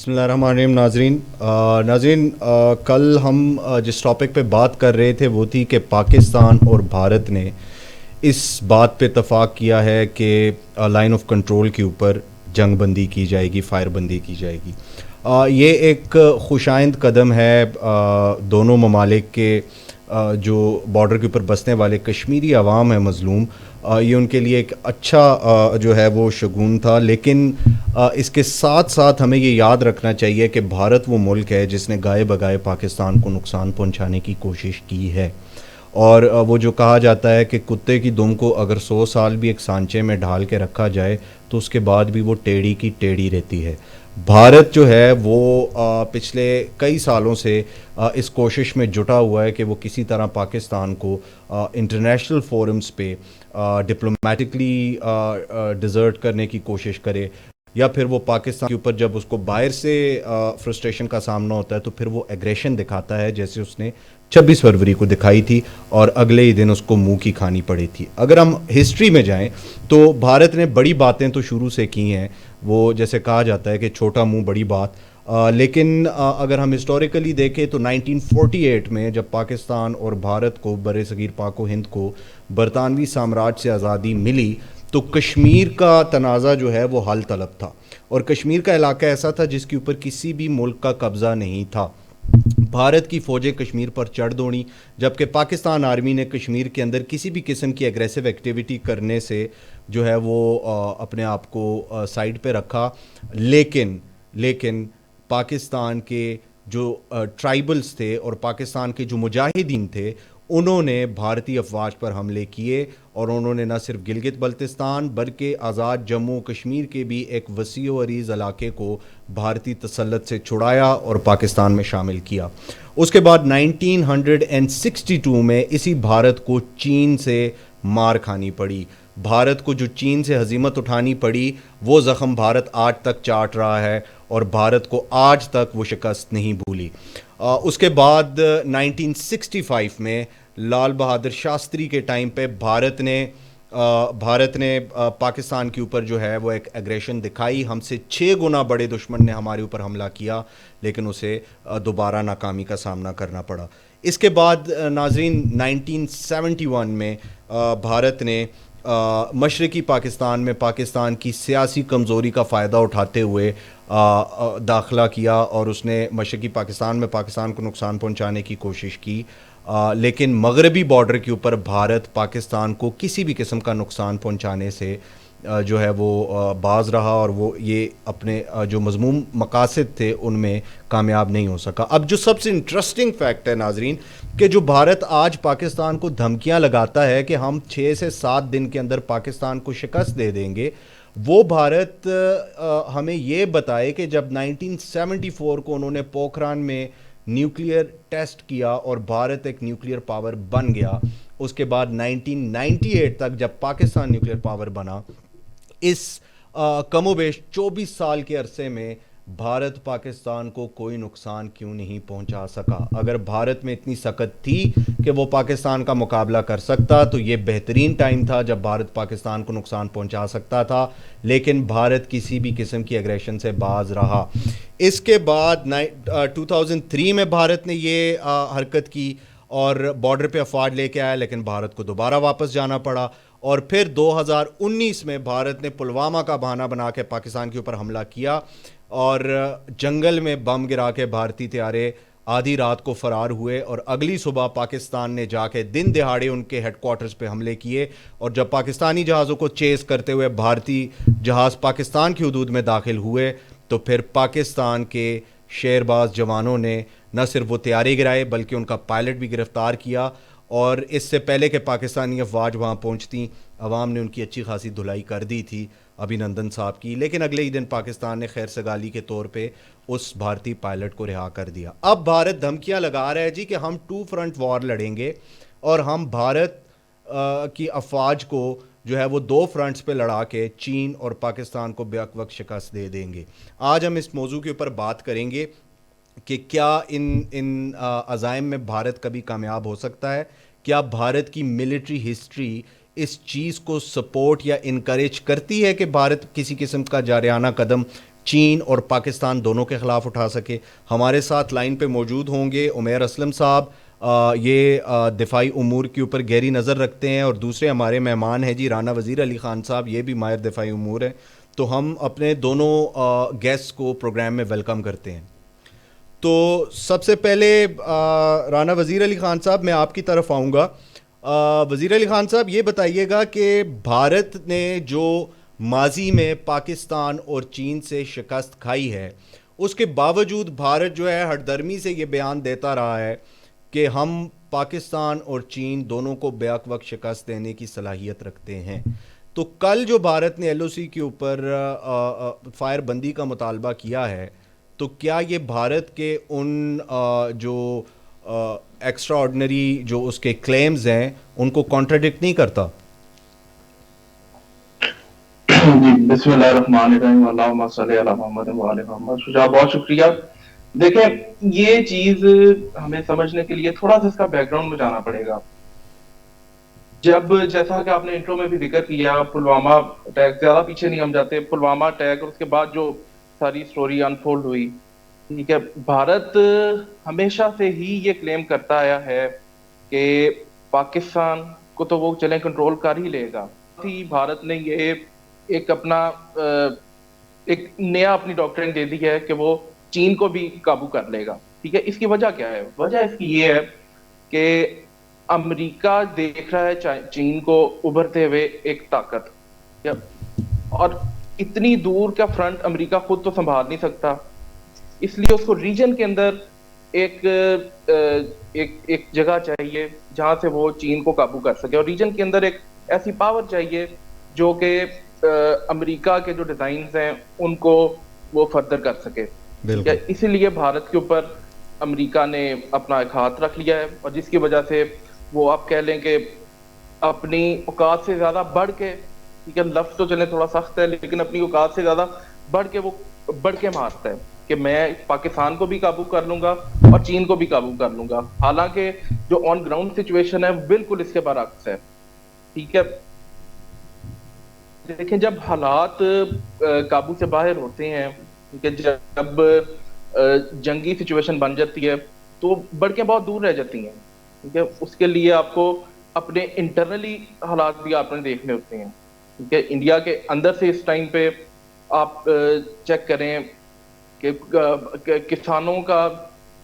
بسم اللہ الرحمن الرحیم. ناظرین کل ہم جس ٹاپک پہ بات کر رہے تھے وہ تھی کہ پاکستان اور بھارت نے اس بات پہ اتفاق کیا ہے کہ لائن آف کنٹرول کے اوپر جنگ بندی کی جائے گی, فائر بندی کی جائے گی. یہ ایک خوشائند قدم ہے دونوں ممالک کے جو بارڈر کے اوپر بسنے والے کشمیری عوام ہے مظلوم, یہ ان کے لیے ایک اچھا جو ہے وہ شگون تھا. لیکن اس کے ساتھ ساتھ ہمیں یہ یاد رکھنا چاہیے کہ بھارت وہ ملک ہے جس نے گائے بگائے پاکستان کو نقصان پہنچانے کی کوشش کی ہے. اور وہ جو کہا جاتا ہے کہ کتے کی دم کو اگر 100 سال بھی ایک سانچے میں ڈھال کے رکھا جائے تو اس کے بعد بھی وہ ٹیڑھی کی ٹیڑھی رہتی ہے. بھارت جو ہے وہ پچھلے کئی سالوں سے اس کوشش میں جٹا ہوا ہے کہ وہ کسی طرح پاکستان کو انٹرنیشنل فورمز پہ ڈپلومیٹکلی ڈیزرٹ کرنے کی کوشش کرے, یا پھر وہ پاکستان کے اوپر جب اس کو باہر سے فرسٹریشن کا سامنا ہوتا ہے تو پھر وہ ایگریشن دکھاتا ہے, جیسے اس نے 26 فروری کو دکھائی تھی اور اگلے ہی دن اس کو منہ کی کھانی پڑی تھی. اگر ہم ہسٹری میں جائیں تو بھارت نے بڑی باتیں تو شروع سے کی ہیں, وہ جیسے کہا جاتا ہے کہ چھوٹا منہ بڑی بات. لیکن اگر ہم ہسٹوریکلی دیکھیں تو 1948 میں جب پاکستان اور بھارت کو بر صغیر پاک و ہند کو برطانوی سامراج سے آزادی ملی تو کشمیر کا تنازع جو ہے وہ حل طلب تھا, اور کشمیر کا علاقہ ایسا تھا جس کے اوپر کسی بھی ملک کا قبضہ نہیں تھا. بھارت کی فوجیں کشمیر پر چڑھ دوڑیں, جبکہ پاکستان آرمی نے کشمیر کے اندر کسی بھی قسم کی ایگریسو ایکٹیویٹی کرنے سے جو ہے وہ اپنے آپ کو سائڈ پہ رکھا. لیکن پاکستان کے جو ٹرائبلز تھے اور پاکستان کے جو مجاہدین تھے انہوں نے بھارتی افواج پر حملے کیے, اور انہوں نے نہ صرف گلگت بلتستان بلکہ آزاد جموں کشمیر کے بھی ایک وسیع و عریض علاقے کو بھارتی تسلط سے چھڑایا اور پاکستان میں شامل کیا. اس کے بعد 1962 میں اسی بھارت کو چین سے مار کھانی پڑی. بھارت کو جو چین سے ہزیمت اٹھانی پڑی وہ زخم بھارت آج تک چاٹ رہا ہے, اور بھارت کو آج تک وہ شکست نہیں بھولی. اس کے بعد 1965 میں لال بہادر شاستری کے ٹائم پہ بھارت نے پاکستان کے اوپر جو ہے وہ ایک ایگریشن دکھائی. ہم سے 6 گنا بڑے دشمن نے ہمارے اوپر حملہ کیا, لیکن اسے دوبارہ ناکامی کا سامنا کرنا پڑا. اس کے بعد ناظرین 1971 میں بھارت نے مشرقی پاکستان میں پاکستان کی سیاسی کمزوری کا فائدہ اٹھاتے ہوئے داخلہ کیا, اور اس نے مشرقی پاکستان میں پاکستان کو نقصان پہنچانے کی کوشش کی. لیکن مغربی بارڈر کے اوپر بھارت پاکستان کو کسی بھی قسم کا نقصان پہنچانے سے جو ہے وہ باز رہا, اور وہ یہ اپنے جو مضموم مقاصد تھے ان میں کامیاب نہیں ہو سکا. اب جو سب سے انٹرسٹنگ فیکٹ ہے ناظرین کہ جو بھارت آج پاکستان کو دھمکیاں لگاتا ہے کہ ہم 6 سے 7 دن کے اندر پاکستان کو شکست دے دیں گے, وہ بھارت ہمیں یہ بتائے کہ جب 1974 کو انہوں نے پوکھران میں نیوکلیئر ٹیسٹ کیا اور بھارت ایک نیوکلیئر پاور بن گیا, اس کے بعد 1998 تک جب پاکستان نیوکلیئر پاور بنا, اس کم و بیش 24 سال کے عرصے میں بھارت پاکستان کو کوئی نقصان کیوں نہیں پہنچا سکا. اگر بھارت میں اتنی سخت تھی کہ وہ پاکستان کا مقابلہ کر سکتا تو یہ بہترین ٹائم تھا جب بھارت پاکستان کو نقصان پہنچا سکتا تھا, لیکن بھارت کسی بھی قسم کی ایگریشن سے باز رہا. اس کے بعد 2003 میں بھارت نے یہ حرکت کی اور بارڈر پہ افواج لے کے آیا, لیکن بھارت کو دوبارہ واپس جانا پڑا. اور پھر 2019 میں بھارت نے پلوامہ کا بہانہ بنا کے پاکستان کے اوپر حملہ کیا, اور جنگل میں بم گرا کے بھارتی طیارے آدھی رات کو فرار ہوئے, اور اگلی صبح پاکستان نے جا کے دن دہاڑے ان کے ہیڈ کوارٹرز پہ حملے کیے. اور جب پاکستانی جہازوں کو چیز کرتے ہوئے بھارتی جہاز پاکستان کی حدود میں داخل ہوئے تو پھر پاکستان کے شیر باز جوانوں نے نہ صرف وہ طیارے گرائے بلکہ ان کا پائلٹ بھی گرفتار کیا. اور اس سے پہلے کہ پاکستانی افواج وہاں پہنچتی عوام نے ان کی اچھی خاصی دھلائی کر دی تھی ابھی نندن صاحب کی, لیکن اگلے ہی دن پاکستان نے خیر سگالی کے طور پہ اس بھارتی پائلٹ کو رہا کر دیا. اب بھارت دھمکیاں لگا رہا ہے جی کہ ہم 2 فرنٹ وار لڑیں گے, اور ہم بھارت کی افواج کو جو ہے وہ 2 فرنٹس پہ لڑا کے چین اور پاکستان کو بیک وقت شکست دے دیں گے. آج ہم اس موضوع کے اوپر بات کریں گے کہ کیا ان عزائم میں بھارت کبھی کامیاب ہو سکتا ہے, کیا بھارت کی ملٹری ہسٹری اس چیز کو سپورٹ یا انکریج کرتی ہے کہ بھارت کسی قسم کا جارحانہ قدم چین اور پاکستان دونوں کے خلاف اٹھا سکے. ہمارے ساتھ لائن پہ موجود ہوں گے عمیر اسلم صاحب, یہ دفاعی امور کے اوپر گہری نظر رکھتے ہیں, اور دوسرے ہمارے مہمان ہیں جی رانا وزیر علی خان صاحب, یہ بھی ماہر دفاعی امور ہیں. تو ہم اپنے دونوں گیسٹ کو پروگرام میں ویلکم کرتے ہیں. تو سب سے پہلے رانا وزیر علی خان صاحب, میں آپ کی طرف آؤں گا. وزیر علی خان صاحب, یہ بتائیے گا کہ بھارت نے جو ماضی میں پاکستان اور چین سے شکست کھائی ہے, اس کے باوجود بھارت جو ہے ہٹ درمی سے یہ بیان دیتا رہا ہے کہ ہم پاکستان اور چین دونوں کو بیک وقت شکست دینے کی صلاحیت رکھتے ہیں. تو کل جو بھارت نے ایل او سی کے اوپر فائر بندی کا مطالبہ کیا ہے, تو کیا یہ بھارت کے ان جو ایکسٹرا آرڈنری جو اس کے کلیمز ہیں ان کو کانٹراڈکٹ نہیں کرتا؟ جی بسم اللہ الرحمن الرحیم، اللہم صلی علی محمد وعلی محمد. شجاع بہت شکریہ. دیکھیں یہ چیز ہمیں سمجھنے کے لیے تھوڑا سا اس کا بیک گراؤنڈ میں جانا پڑے گا. جب جیسا کہ آپ نے انٹرو میں بھی ذکر کیا پلوامہ اٹیک، زیادہ پیچھے نہیں ہم جاتے، پلوامہ اٹیک اور اس کے بعد جو ساری سٹوری انفولڈ ہوئی، ٹھیک ہے، بھارت ہمیشہ سے ہی یہ کلیم کرتا آیا ہے کہ پاکستان کو تو وہ چلیں کنٹرول کر ہی لے گا. بھارت نے یہ ایک اپنا ایک نیا اپنی ڈاکٹرن دے دی ہے کہ وہ چین کو بھی قابو کر لے گا. ٹھیک ہے، اس کی وجہ کیا ہے؟ وجہ اس کی یہ ہے کہ امریکہ دیکھ رہا ہے چین کو ابھرتے ہوئے ایک طاقت، اور اتنی دور کا فرنٹ امریکہ خود تو سنبھال نہیں سکتا، اس لیے اس کو ریجن کے اندر ایک ایک جگہ چاہیے جہاں سے وہ چین کو قابو کر سکے، اور ریجن کے اندر ایک ایسی پاور چاہیے جو کہ امریکہ کے جو ڈیزائنز ہیں ان کو وہ فردر کر سکے. اسی لیے بھارت کے اوپر امریکہ نے اپنا ایک ہاتھ رکھ لیا ہے، اور جس کی وجہ سے وہ آپ کہہ لیں کہ اپنی اوقات سے زیادہ بڑھ کے، ٹھیک ہے لفظ تو چلیں تھوڑا سخت ہے، لیکن اپنی اوقات سے زیادہ بڑھ کے وہ بڑھ کے مارتا ہے کہ میں پاکستان کو بھی قابو کر لوں گا اور چین کو بھی قابو کر لوں گا. حالانکہ جو آن گراؤنڈ سچویشن ہے بالکل اس کے برعکس ہے. ٹھیک ہے، دیکھیں جب حالات قابو سے باہر ہوتے ہیں، ٹھیک ہے، جب جنگی سچویشن بن جاتی ہے تو بڑکیں بہت دور رہ جاتی ہیں. ٹھیک ہے، اس کے لیے آپ کو اپنے انٹرنلی حالات بھی آپ نے دیکھنے ہوتے ہیں. ٹھیک ہے، انڈیا کے اندر سے اس ٹائم پہ آپ چیک کریں کہ کسانوں کا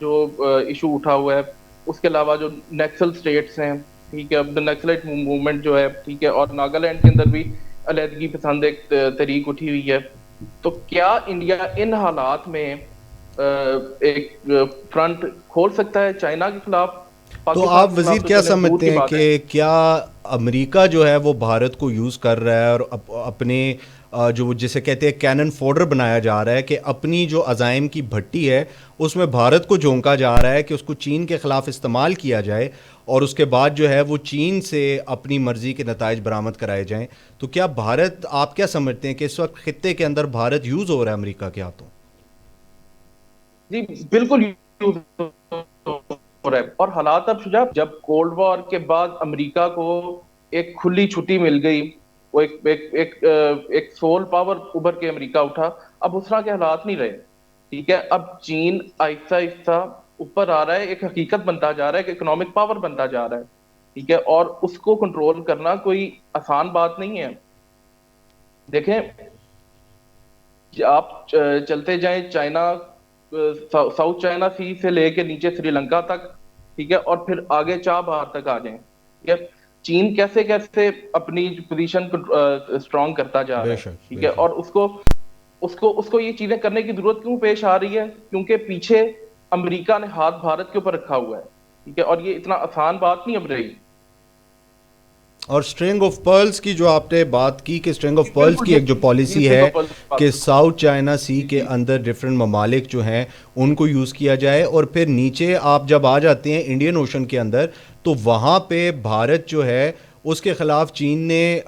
جو ایشو اٹھا ہوا ہے، اس کے علاوہ جو نیکسل سٹیٹس ہیں، ٹھیک ہے، اب نیکسلائٹ موومنٹ جو ہے، ٹھیک ہے، اور ناگالینڈ کے اندر بھی علیحدگی پسند ایک تحریک اٹھی ہوئی ہے. تو کیا انڈیا ان حالات میں ایک فرنٹ کھول سکتا ہے چائنا کے خلاف؟ تو آپ وزیر کیا سمجھتے ہیں کہ کیا امریکہ جو ہے وہ بھارت کو یوز کر رہا ہے اور اپنے جو جسے کہتے ہیں کینن فوڈر بنایا جا رہا ہے کہ اپنی جو عزائم کی بھٹی ہے اس میں بھارت کو جھونکا جا رہا ہے کہ اس کو چین کے خلاف استعمال کیا جائے اور اس کے بعد جو ہے وہ چین سے اپنی مرضی کے نتائج برآمد کرائے جائیں؟ تو کیا بھارت، آپ کیا سمجھتے ہیں کہ اس وقت خطے کے اندر بھارت یوز ہو رہا ہے امریکہ کے ہاتھوں؟ جی بالکل یوز ہو رہا ہے. اور حالات اب شجاع، جب کولڈ وار کے بعد امریکہ کو ایک کھلی چھٹی مل گئی، وہ ایک سول پاور ابھر کے امریکہ اٹھا، اب اس طرح کے حالات نہیں رہے. ٹھیک ہے، اب چین آہستہ آہستہ اوپر آ رہا ہے، ایک حقیقت بنتا جا رہا ہے، ایک اکنامک پاور بنتا جا رہا ہے. ٹھیک ہے، اور اس کو کنٹرول کرنا کوئی آسان بات نہیں ہے. دیکھیں آپ چلتے جائیں چائنا، ساؤتھ چائنا سی سے لے کے نیچے سری لنکا تک، ٹھیک ہے، اور پھر آگے چابہار تک آ جائیں. ٹھیک ہے، چین کیسے کیسے اپنی پوزیشن اسٹرانگ کرتا جا رہا ہے. ٹھیک ہے، اور اس کو یہ چیزیں کرنے کی ضرورت کیوں پیش آ رہی ہے؟ کیونکہ پیچھے امریکہ نے ہاتھ بھارت کے اوپر رکھا ہوا ہے. ٹھیک ہے، اور یہ اتنا آسان بات نہیں اب رہی. اور اسٹرنگ آف پرلز کی جو آپ نے بات کی کہ اسٹرنگ آف پرلز کی ایک جو پالیسی ہے کہ ساؤتھ چائنا سی کے اندر ڈفرینٹ ممالک جو ہیں ان کو یوز کیا جائے، اور پھر نیچے آپ جب آ جاتے ہیں انڈین اوشن کے اندر تو وہاں پہ بھارت جو ہے اس کے خلاف چین نے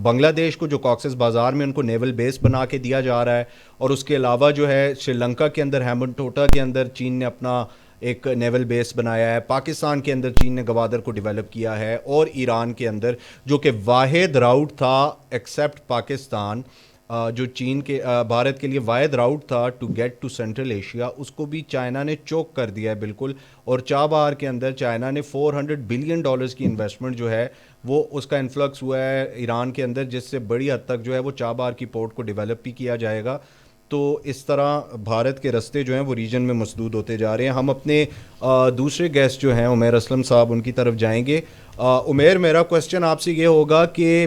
بنگلہ دیش کو جو کاکسس بازار میں ان کو نیول بیس بنا کے دیا جا رہا ہے، اور اس کے علاوہ جو ہے سری لنکا کے اندر ہیمن ٹوٹا کے اندر چین نے اپنا ایک نیول بیس بنایا ہے، پاکستان کے اندر چین نے گوادر کو ڈیولپ کیا ہے، اور ایران کے اندر جو کہ واحد راؤٹ تھا ایکسیپٹ پاکستان جو چین کے بھارت کے لیے واحد راؤٹ تھا to get to central Asia, اس کو بھی چائنا نے چوک کر دیا ہے بالکل. اور چابہار کے اندر چائنا نے $400 بلین کی انویسٹمنٹ جو ہے وہ اس کا انفلکس ہوا ہے ایران کے اندر، جس سے بڑی حد تک جو ہے وہ چابہار کی پورٹ کو ڈیولپ بھی کیا جائے گا. تو اس طرح بھارت کے رستے جو ہیں وہ ریجن میں مسدود ہوتے جا رہے ہیں. ہم اپنے دوسرے گیسٹ جو ہیں عمیر اسلم صاحب، ان کی طرف جائیں گے. عمیر، میرا کوسچن آپ سے یہ ہوگا کہ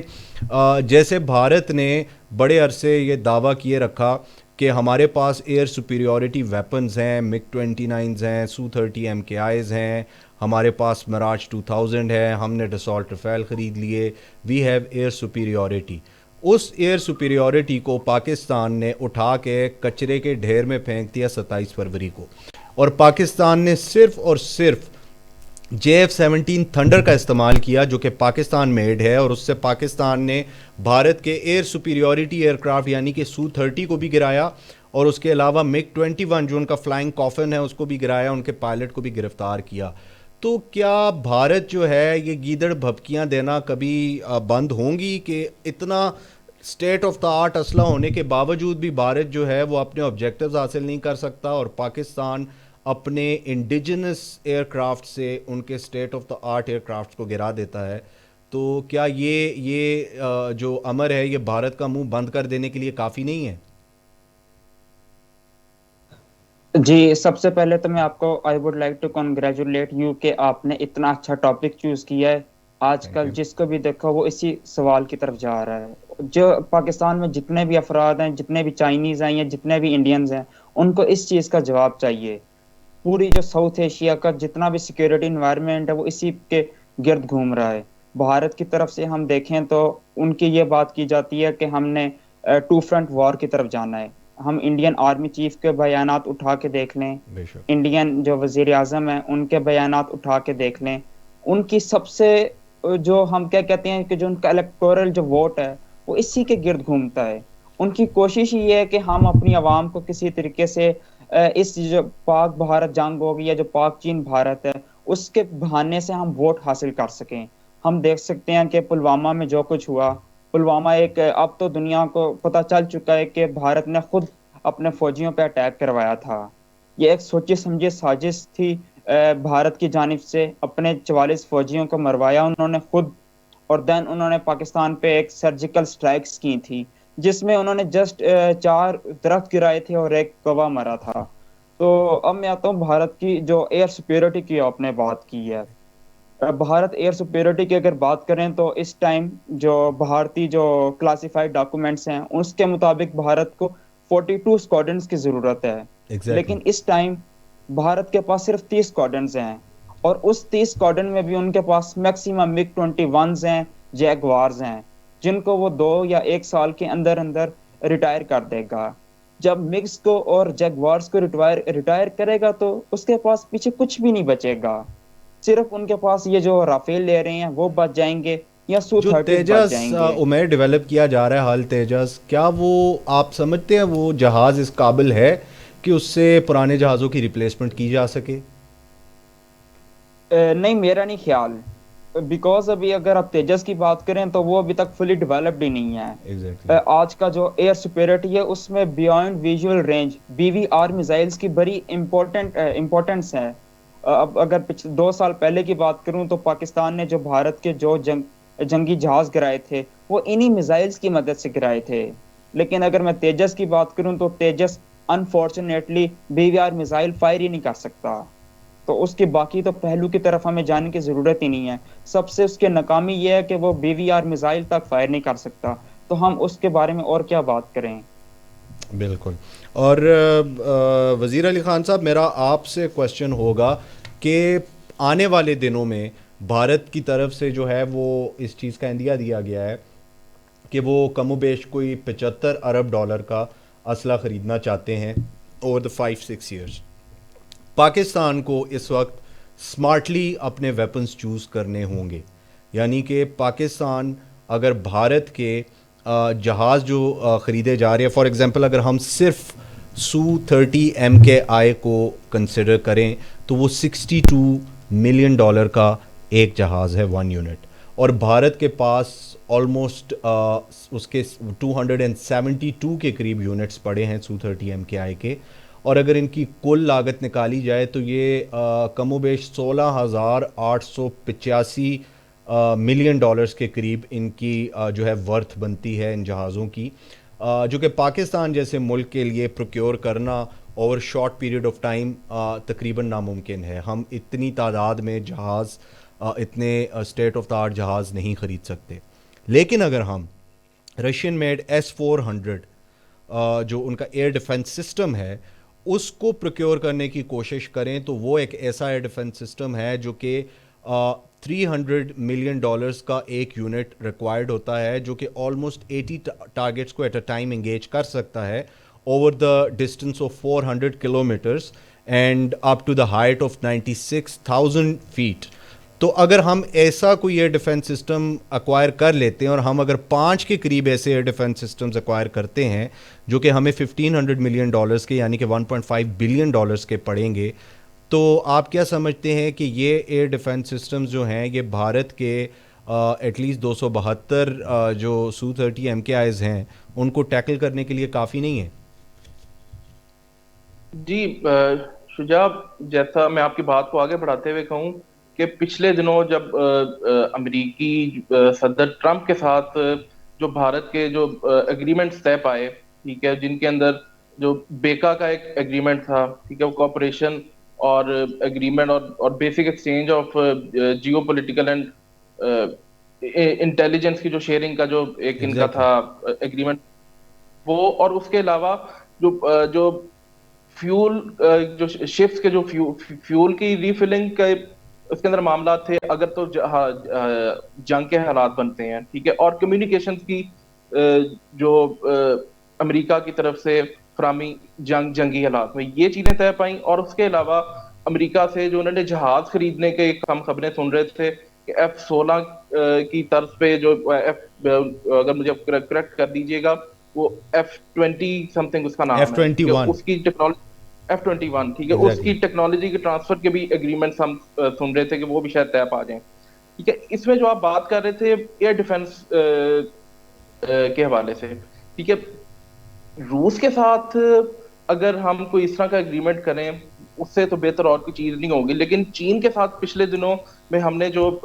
جیسے بھارت نے بڑے عرصے یہ دعویٰ کیے رکھا کہ ہمارے پاس ایئر سپیریورٹی ویپنز ہیں، MiG-29 ہیں، Su-30 MKIs ہیں، ہمارے پاس میراج 2000 ہے، ہم نے ڈسالٹ رفیل خرید لیے، وی ہیو ایئر سپیریورٹی. اس ایئر سپیریورٹی کو پاکستان نے اٹھا کے کچرے کے ڈھیر میں پھینک دیا 27 فروری کو، اور پاکستان نے صرف اور صرف JF-17 تھنڈر کا استعمال کیا جو کہ پاکستان میڈ ہے، اور اس سے پاکستان نے بھارت کے ایئر سپیریورٹی ایئر کرافٹ یعنی کہ Su-30 کو بھی گرایا، اور اس کے علاوہ MiG-21 جو ان کا فلائنگ کافن ہے اس کو بھی گرایا، ان کے پائلٹ کو بھی گرفتار کیا. تو کیا بھارت جو ہے یہ گیدڑ بھبکیاں دینا کبھی بند ہوں گی کہ اتنا اسٹیٹ آف دا آرٹ اسلحہ ہونے کے باوجود بھی بھارت جو ہے وہ اپنے آبجیکٹیوز حاصل نہیں کر سکتا، اور پاکستان اپنے انڈیجنس ایئر کرافٹ سے ان کے state of the art aircraft کو گرا دیتا ہے؟ تو کیا یہ جو امر ہے یہ بھارت کا منہ بند کر دینے کے لیے کافی نہیں ہے؟ جی، سب سے پہلے تو میں آپ کو I would like to congratulate you کہ آپ نے اتنا اچھا ٹاپک چوز کیا ہے. آج تھینک کل یو. جس کو بھی دیکھو وہ اسی سوال کی طرف جا رہا ہے. جو پاکستان میں جتنے بھی افراد ہیں، جتنے بھی چائنیز ہیں یا جتنے بھی انڈینز ہیں، ان کو اس چیز کا جواب چاہیے. پوری جو ساؤتھ ایشیا کا جتنا بھی سیکیورٹی انوائرمنٹ ہے وہ اسی کے گرد گھوم رہا ہے. بھارت کی طرف سے ہم دیکھیں تو ان کی یہ بات کی جاتی ہے کہ ہم نے ٹو فرنٹ وار کی طرف جانا ہے. ہم انڈین آرمی چیف کے بیانات اٹھا کے دیکھ لیں، بے شک. انڈین جو وزیر اعظم ہیں ان کے بیانات اٹھا کے دیکھ لیں، ان کی سب سے جو ہم کیا کہتے ہیں کہ جو ان کا الیکٹورل جو ووٹ ہے وہ اسی کے گرد گھومتا ہے. ان کی کوشش یہ ہے کہ ہم اپنی عوام کو کسی طریقے سے اس جو پاک بھارت جنگ ہوگی یا جو پاک چین بھارت ہے اس کے بہانے سے ہم ووٹ حاصل کر سکیں. ہم دیکھ سکتے ہیں کہ پلوامہ میں جو کچھ ہوا، پلوامہ ایک اب تو دنیا کو پتہ چل چکا ہے کہ بھارت نے خود اپنے فوجیوں پہ اٹیک کروایا تھا. یہ ایک سوچی سمجھی سازش تھی بھارت کی جانب سے. اپنے 44 فوجیوں کو مروایا انہوں نے خود، اور دین انہوں نے پاکستان پہ ایک سرجیکل سٹرائکس کی تھی جس میں انہوں نے جسٹ 4 درخت گرائے تھے اور ایک کوا مرا تھا. تو اب میں آتا ہوں بھارت کی جو ایئر سپیورٹی کی آپ نے بات کی ہے. بھارت ایئر سپیورٹی کی اگر بات کریں تو اس ٹائم جو بھارتی جو کلاسیفائڈ ڈاکومنٹس ہیں اس کے مطابق بھارت کو 42 اسکواڈرنس کی ضرورت ہے. ایگزیکٹلی. لیکن اس ٹائم بھارت کے پاس صرف 30 اسکواڈرنس ہیں، اور اس 30 اسکواڈرن میں بھی ان کے پاس میکسیمم MiG-21 ہیں، جیگوارز ہیں، جن کو وہ 2 یا 1 سال کے اندر اندر ریٹائر کر دے گا. جب مکس کو اور جیگوارز کو ریٹائر کرے گا تو اس کے پاس پیچھے کچھ بھی نہیں بچے گا. صرف ان کے پاس یہ جو رافیل لے رہے ہیں وہ بچ جائیں گے یا جو Su-30 بچ تیجس جائیں گے. عمیر ڈیولپ کیا جا رہا ہے حال تیجس، کیا وہ آپ سمجھتے ہیں وہ جہاز اس قابل ہے کہ اس سے پرانے جہازوں کی ریپلیسمنٹ کی جا سکے؟ نہیں، میرا نہیں خیال، بیکاز ابھی اگر آپ تیجس کی بات کریں تو وہ ابھی تک فلی ڈیولپڈ ہی نہیں ہے. ایگزیکٹلی. آج کا جو ایئر سپیورٹی ہے اس میں beyond visual range BVR missiles کی بڑی امپورٹنس ہے. اب اگر 2 سال پہلے کی بات کروں تو پاکستان نے جو بھارت کے جو جنگی جہاز گرائے تھے وہ انہی میزائلز کی مدد سے گرائے تھے. لیکن اگر میں تیجس کی بات کروں تو Tejas unfortunately BVR missile fire ہی نہیں کر سکتا. تو اس کے باقی تو پہلو کی طرف ہمیں جانے کی ضرورت ہی نہیں ہے. سب سے اس کے ناکامی یہ ہے کہ وہ BVR میزائل تک فائر نہیں کر سکتا، تو ہم اس کے بارے میں اور کیا بات کریں. بالکل. اور وزیر علی خان صاحب، میرا آپ سے کوشچن ہوگا کہ آنے والے دنوں میں بھارت کی طرف سے جو ہے وہ اس چیز کا عندیہ دیا گیا ہے کہ وہ کم و بیش کوئی $75 ارب کا اسلحہ خریدنا چاہتے ہیں اوور دا 5-6 ایئرس. پاکستان کو اس وقت سمارٹلی اپنے ویپنز چوز کرنے ہوں گے، یعنی کہ پاکستان اگر بھارت کے جہاز جو خریدے جا رہے ہیں، فار ایگزامپل اگر ہم صرف Su-30 MKI کو کنسیڈر کریں تو وہ $62 ملین کا ایک جہاز ہے، 1 یونٹ. اور بھارت کے پاس آلموسٹ اس کے 272 کے قریب یونٹس پڑے ہیں Su-30MKI کے, اور اگر ان کی کل لاگت نکالی جائے تو یہ کم و بیش 16,885 ملین ڈالرز کے قریب ان کی جو ہے ورتھ بنتی ہے ان جہازوں کی, جو کہ پاکستان جیسے ملک کے لیے پروکیور کرنا over short period of time تقریباً ناممکن ہے. ہم اتنی تعداد میں جہاز, اتنے اسٹیٹ آف دا آرٹ جہاز نہیں خرید سکتے. لیکن اگر ہم رشین میڈ S-400 جو ان کا ایئر ڈیفنس سسٹم ہے اس کو پروکیور کرنے کی کوشش کریں تو وہ ایک ایسا ایئر ڈیفنس سسٹم ہے جو کہ 300 ملین ڈالرز کا ایک یونٹ ریکوائرڈ ہوتا ہے, جو کہ آلموسٹ 80 ٹارگیٹس کو ایٹ اے ٹائم انگیج کر سکتا ہے over the distance of 400 kilometers and up to the height of 96,000 feet. تو اگر ہم ایسا کوئی ایئر ڈیفنس سسٹم ایکوائر کر لیتے ہیں, اور ہم اگر 5 کے قریب ایسے ایئر ڈیفنس سسٹمز ایکوائر کرتے ہیں جو کہ ہمیں 1500 ملین ڈالرز کے یعنی کہ 1.5 بلین ڈالرز کے پڑیں گے, تو آپ کیا سمجھتے ہیں کہ یہ ایئر ڈیفنس سسٹمز جو ہیں یہ بھارت کے ایٹ لیسٹ 272 جو Su-30MKIs ہیں ان کو ٹیکل کرنے کے لیے کافی نہیں ہے؟ جی شجاع, جیسا میں آپ کی بات کو آگے بڑھاتے ہوئے کہوں کہ پچھلے دنوں جب امریکی صدر ٹرمپ کے ساتھ جو بھارت کے جو اگریمنٹس طے پائے, ٹھیک ہے, جن کے اندر جو بیکا کا ایک اگریمنٹ تھا, ٹھیک ہے, وہ کوآپریشن اور اگریمنٹ اور basic exchange of geopolitical and intelligence کی جو شیئرنگ کا جو ایک ان کا تھا اگریمنٹ, وہ, اور اس کے علاوہ جو فیول جو شپس کے جو فیول کی ریفلنگ کا اس کے اندر معاملات تھے, اگر تو جنگ کے حالات بنتے ہیں, ٹھیک ہے, اور کمیونیکیشنز کی جو امریکہ کی طرف سے فراہمی جنگی حالات میں, یہ چیزیں طے پائیں. اور اس کے علاوہ امریکہ سے جو انہوں نے جہاز خریدنے کے ہم خبریں سن رہے تھے کہ F-16 کی طرز پہ جو اگر مجھے کریکٹ کر دیجیے گا وہ F-20 سمتھنگ اس کا نام ہے, اس کی ٹیکنالوجی F-21, ٹھیک ہے, اس کی ٹیکنالوجی کے ٹرانسفر کے بھی اگریمنٹس ہم سن رہے تھے کہ وہ بھی شاید طے پا جائیں, ٹھیک ہے. اس میں جو آپ بات کر رہے تھے ایئر ڈیفنس کے حوالے سے, ٹھیک ہے, روس کے ساتھ اگر ہم کوئی اس طرح کا اگریمنٹ کریں اس سے تو بہتر اور کوئی چیز نہیں ہوگی. لیکن چین کے ساتھ پچھلے دنوں میں ہم نے جو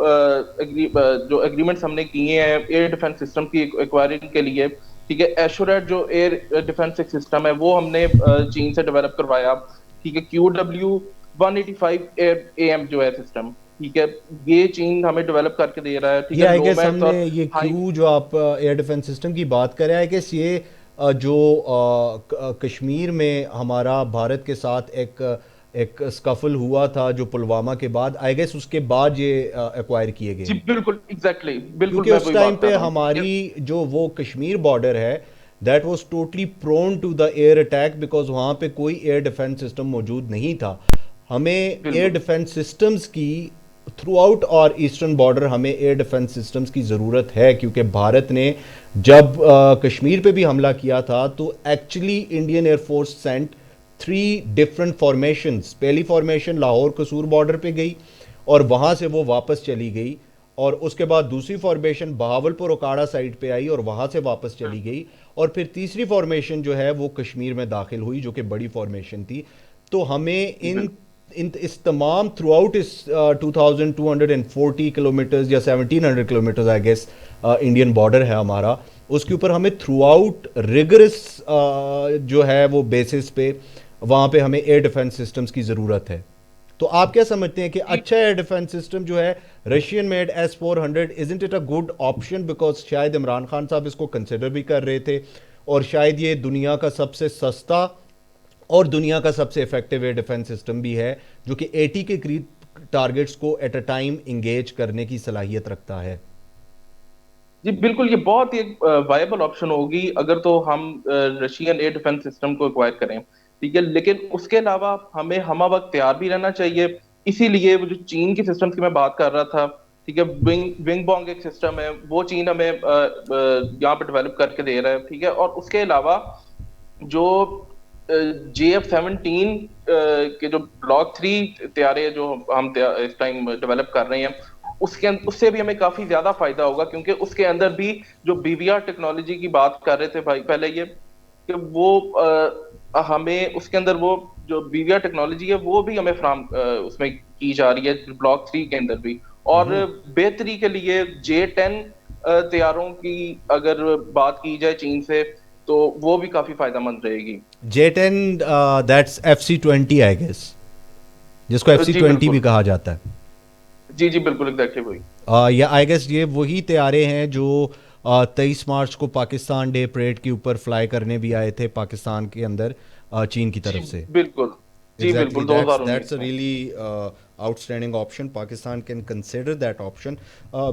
اگریمنٹس ہم نے کیے ہیں ایئر ڈیفنس سسٹم کی ایکوائرنگ کے لیے, ٹھیک ہے, ایشوریٹ جو ایئر ڈیفنس سسٹم ہے وہ ہم نے چین سے ڈیولپ کروایا, ٹھیک ہے, QW185AM جو ہے سسٹم, ٹھیک ہے, یہ چین ہمیں ڈیولپ کر کے دے رہا ہے, ٹھیک ہے. یہ کیو جو آپ ایئر ڈیفنس سسٹم کی بات کر رہے ہیں کہ یہ جو کشمیر میں ہمارا بھارت کے ساتھ ایک سکفل ہوا تھا جو پلوامہ کے بعد, آئی گیس اس کے بعد یہ ایکوائر کیے گئے. جی بالکل, ایگزیکٹلی, بالکل, کیونکہ اس ٹائم پہ ہماری جو وہ کشمیر بارڈر ہے that was totally prone to the air attack, because وہاں پہ کوئی ایئر ڈیفنس سسٹم موجود نہیں تھا. ہمیں ایئر ڈیفنس سسٹمز کی تھرو آؤٹ اور ایسٹرن بارڈر ہمیں ایئر ڈیفنس سسٹمز کی ضرورت ہے, کیونکہ بھارت نے جب کشمیر پہ بھی حملہ کیا تھا تو actually Indian air force sent 3 different formations. پہلی فارمیشن لاہور قصور بارڈر پہ گئی اور وہاں سے وہ واپس چلی گئی, اور اس کے بعد دوسری فارمیشن بہاولپور اوکاڑا سائڈ پہ آئی اور وہاں سے واپس چلی گئی, اور پھر تیسری فارمیشن جو ہے وہ کشمیر میں داخل ہوئی جو کہ بڑی فارمیشن تھی. تو ہمیں اس تمام تھرو آؤٹ اس 2240 کلومیٹرز یا 1700 kilometres I guess Indian border ہے ہمارا, اس کے اوپر ہمیں تھرو آؤٹ ریگرس جو ہے وہ بیسس پہ وہاں پہ ہمیں ایئر ڈیفنس سسٹمز کی ضرورت ہے. تو آپ کیا سمجھتے ہیں کہ اچھا ایئر ڈیفنس سسٹم جو ہے Russian made S-400 isn't it a good option, because شاید عمران خان صاحب اس کو کنسیڈر بھی کر رہے تھے, اور شاید یہ دنیا کا سب سے سستا اور دنیا کا سب سے افیکٹو ایئر ڈیفنس سسٹم بھی ہے جو کہ 80 کے قریب ٹارگیٹس کو ایٹ اے ٹائم انگیج کرنے کی صلاحیت رکھتا ہے. جی بالکل, یہ بہت ہی وائبل آپشن ہوگی اگر تو ہم رشین ایئر ڈیفنس سسٹم کو ایکوائر کریں, ٹھیک ہے. لیکن اس کے علاوہ ہمیں ہمہ وقت تیار بھی رہنا چاہیے. اسی لیے وہ جو چین کی سسٹم کی میں بات کر رہا تھا, ٹھیک ہے, ونگ بانگ ایک سسٹم ہے, وہ چین ہمیں یہاں پہ ڈیولپ کر کے دے رہا ہے, ٹھیک ہے. اور اس کے علاوہ جو JF-17 کے جو بلاک 3 طیارے جو ہم اس ٹائم ڈیولپ کر رہے ہیں اس سے بھی ہمیں کافی زیادہ فائدہ ہوگا، کیونکہ اس کے اندر بھی جو BVR ٹیکنالوجی کی بات کر رہے تھے بھائی پہلے، یہ کہ وہ ہمیں اس کے اندر وہ جو BVR ٹیکنالوجی ہے وہ بھی ہمیں فراہم اس میں کی جا رہی ہے بلاک 3 کے اندر بھی. اور بہتری کے لیے J10 طیاروں کی اگر بات کی جائے چین سے تو وہ بھی کافی فائدہ مند رہے گی. J10 that's FC-20 I guess, جس کو جی FC-20 بھی بالکل، کہا جاتا ہے. جی جی بالکل ایگزیکٹلی وہی. یا آئی گیس یہ وہی طیارے ہیں جو 23 مارچ کو پاکستان ڈے پریڈ کے اوپر فلائی کرنے بھی آئے تھے پاکستان کے اندر چین کی طرف سے. بالکل جی Exactly, بالکل that's 2019 a میں. really outstanding option. Pakistan can consider that option.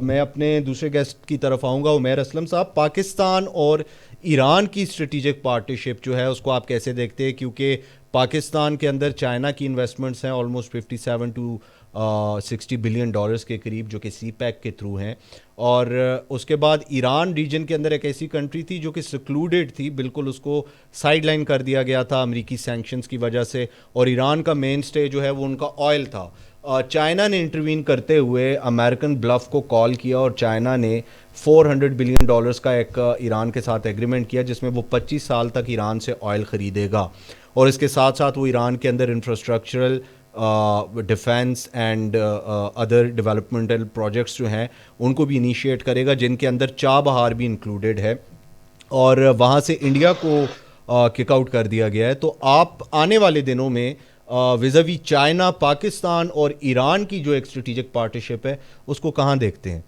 میں اپنے دوسرے گیسٹ کی طرف آؤں گا، عمیر اسلم صاحب. پاکستان اور ایران کی اسٹریٹجک پارٹنرشپ جو ہے اس کو آپ کیسے دیکھتے ہیں؟ کیونکہ پاکستان کے اندر چائنا کی انویسٹمنٹس ہیں آلموسٹ 57 to 60 بلین ڈالرز کے قریب، جو کہ سی پیک کے تھرو ہیں. اور اس کے بعد ایران ریجن کے اندر ایک ایسی کنٹری تھی جو کہ سیکلوڈیڈ تھی، بالکل اس کو سائڈ لائن کر دیا گیا تھا امریکی سینکشنز کی وجہ سے، اور ایران کا مین سٹے جو ہے وہ ان کا آئل تھا. چائنا نے انٹروین کرتے ہوئے امریکن بلف کو کال کیا اور چائنا نے 400 بلین ڈالرز کا ایک ایران کے ساتھ ایگریمنٹ کیا جس میں وہ 25 سال تک ایران سے آئل خریدے گا، اور اس کے ساتھ ساتھ وہ ایران کے اندر infrastructural defence and other developmental projects جو ہیں ان کو بھی انیشیٹ کرے گا، جن کے اندر چابہار بھی انکلوڈیڈ ہے، اور وہاں سے انڈیا کو کک آؤٹ کر دیا گیا ہے. تو آپ آنے والے دنوں میں ویزاوی چائنا، پاکستان اور ایران کی جو ایک اسٹریٹجک پارٹنرشپ ہے اس کو کہاں دیکھتے ہیں؟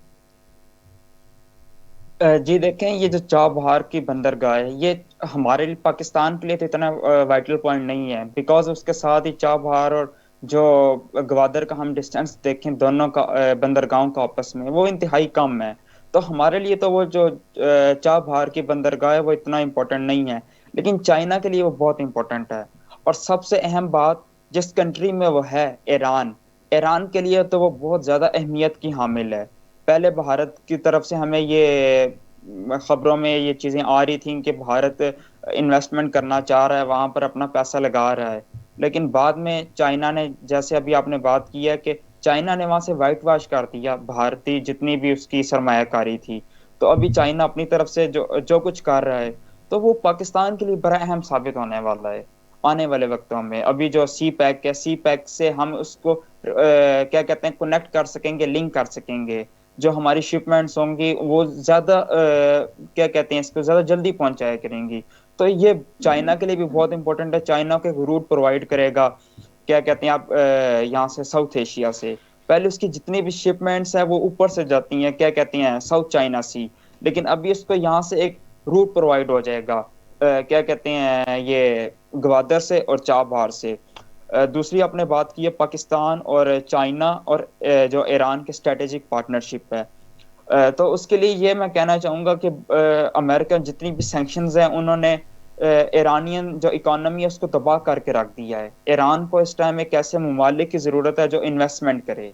جی دیکھیں، یہ جو چابہار کی بندرگاہ ہے یہ ہمارے لیے، پاکستان کے لیے تو اتنا وائٹل پوائنٹ نہیں ہے، بیکاز اس کے ساتھ ہی چابہار اور جو گوادر کا ہم ڈسٹینس دیکھیں دونوں کا بندرگاہوں کا آپس میں، وہ انتہائی کم ہے. تو ہمارے لیے تو وہ جو چابہار کی بندرگاہ ہے وہ اتنا امپورٹنٹ نہیں ہے، لیکن چائنا کے لیے وہ بہت امپورٹنٹ ہے. اور سب سے اہم بات جس کنٹری میں وہ ہے، ایران کے لیے تو وہ بہت زیادہ اہمیت کی حامل ہے. پہلے بھارت کی طرف سے ہمیں یہ خبروں میں یہ چیزیں آ رہی تھیں کہ بھارت انویسٹمنٹ کرنا چاہ رہا ہے، وہاں پر اپنا پیسہ لگا رہا ہے، لیکن بعد میں چائنا نے، جیسے ابھی آپ نے بات کی ہے کہ چائنا نے وہاں سے وائٹ واش کر دیا بھارتی جتنی بھی اس کی سرمایہ کاری تھی. تو ابھی چائنا اپنی طرف سے جو کچھ کر رہا ہے تو وہ پاکستان کے لیے بڑا اہم ثابت ہونے والا ہے آنے والے وقتوں میں. ابھی جو سی پیک سے ہم اس کو کیا کہتے ہیں کنیکٹ کر سکیں گے، لنک کر سکیں گے. جو ہماری شپمنٹس ہوں گی وہ زیادہ کیا کہتے ہیں اس کو زیادہ جلدی پہنچایا کریں گی. تو یہ چائنا کے لیے بھی بہت امپورٹنٹ ہے. چائنا کو ایک روٹ پرووائڈ کرے گا، کیا کہتے ہیں آپ، یہاں سے ساؤتھ ایشیا سے. پہلے اس کی جتنی بھی شپمنٹس ہیں وہ اوپر سے جاتی ہیں، کیا کہتے ہیں، ساؤتھ چائنا سی، لیکن ابھی اس کو یہاں سے ایک روٹ پرووائڈ ہو جائے گا، کیا کہتے ہیں، یہ گوادر سے اور چابہار سے. دوسری آپ نے بات کی ہے پاکستان اور چائنا اور جو ایران کے اسٹریٹجک پارٹنرشپ ہے، تو اس کے لیے یہ میں کہنا چاہوں گا کہ امریکہ جتنی بھی سینکشنز ہیں انہوں نے ایرانین جو اکانومی ہے اس کو تباہ کر کے رکھ دیا ہے. ایران کو اس ٹائم ایک ایسے ممالک کی ضرورت ہے جو انویسٹمنٹ کرے،